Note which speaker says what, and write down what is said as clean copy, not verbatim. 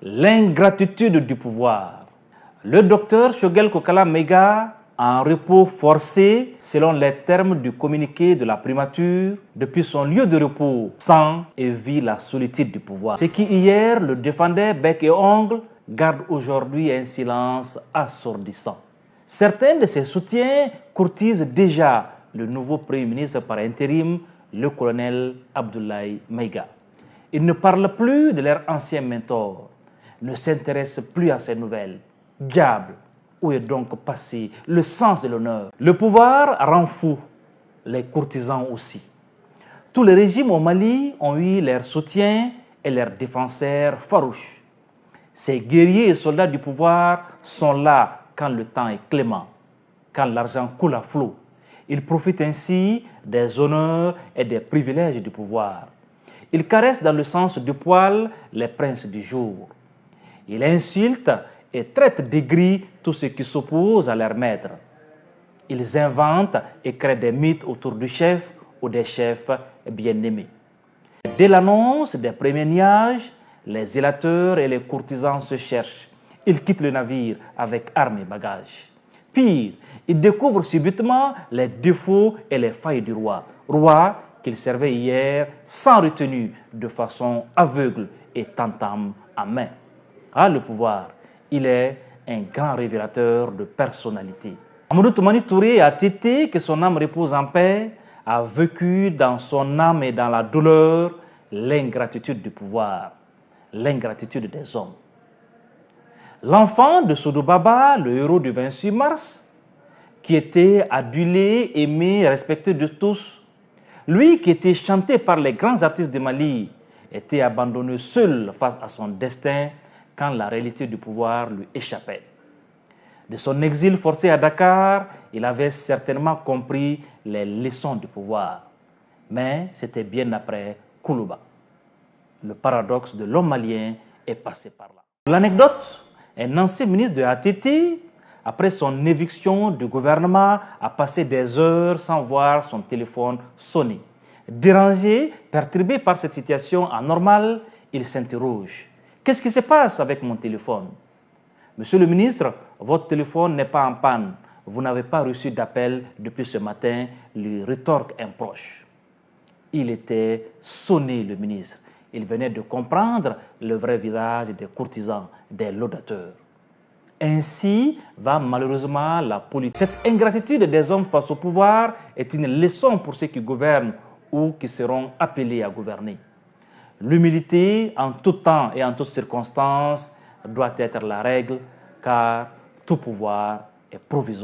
Speaker 1: L'ingratitude du pouvoir. Le docteur Shogel Kokala Maïga, en repos forcé, selon les termes du communiqué de la primature, depuis son lieu de repos, sent et vit la solitude du pouvoir. Ce qui hier le défendait bec et ongle, garde aujourd'hui un silence assourdissant. Certains de ses soutiens courtisent déjà le nouveau Premier ministre par intérim, le colonel Abdoulaye Maïga. Ils ne parlent plus de leur ancien mentor, ne s'intéressent plus à ces nouvelles. Diable, où est donc passé le sens de l'honneur? Le pouvoir rend fou, les courtisans aussi. Tous les régimes au Mali ont eu leurs soutiens et leurs défenseurs farouches. Ces guerriers et soldats du pouvoir sont là quand le temps est clément, quand l'argent coule à flot. Ils profitent ainsi des honneurs et des privilèges du pouvoir. Ils caressent dans le sens du poil les princes du jour. Ils insultent et traitent d'aigris tous ceux qui s'opposent à leur maître. Ils inventent et créent des mythes autour du chef ou des chefs bien-aimés. Dès l'annonce des premiers nuages, les zélateurs et les courtisans se cherchent. Ils quittent le navire avec armes et bagages. Pire, ils découvrent subitement les défauts et les failles du roi qu'ils servaient hier sans retenue, de façon aveugle et tam-tam en main. Ah, le pouvoir, il est un grand révélateur de personnalité. Amadou Toumani Touré a tété, que son âme repose en paix, a vécu dans son âme et dans la douleur l'ingratitude du pouvoir, l'ingratitude des hommes. L'enfant de Soudou Baba, le héros du 26 mars, qui était adulé, aimé, respecté de tous, lui qui était chanté par les grands artistes du Mali, était abandonné seul face à son destin quand la réalité du pouvoir lui échappait. De son exil forcé à Dakar, il avait certainement compris les leçons du pouvoir. Mais c'était bien après Koulouba. Le paradoxe de l'homme malien est passé par là. L'anecdote, un ancien ministre de ATT, après son éviction du gouvernement, a passé des heures sans voir son téléphone sonner. Dérangé, perturbé par cette situation anormale, il s'interroge. Qu'est-ce qui se passe avec mon téléphone? Monsieur le ministre, votre téléphone n'est pas en panne. Vous n'avez pas reçu d'appel depuis ce matin, lui rétorque un proche. Il était sonné, le ministre. Il venait de comprendre le vrai visage des courtisans, des laudateurs. Ainsi va malheureusement la politique. Cette ingratitude des hommes face au pouvoir est une leçon pour ceux qui gouvernent ou qui seront appelés à gouverner. L'humilité en tout temps et en toutes circonstances doit être la règle, car tout pouvoir est provisoire.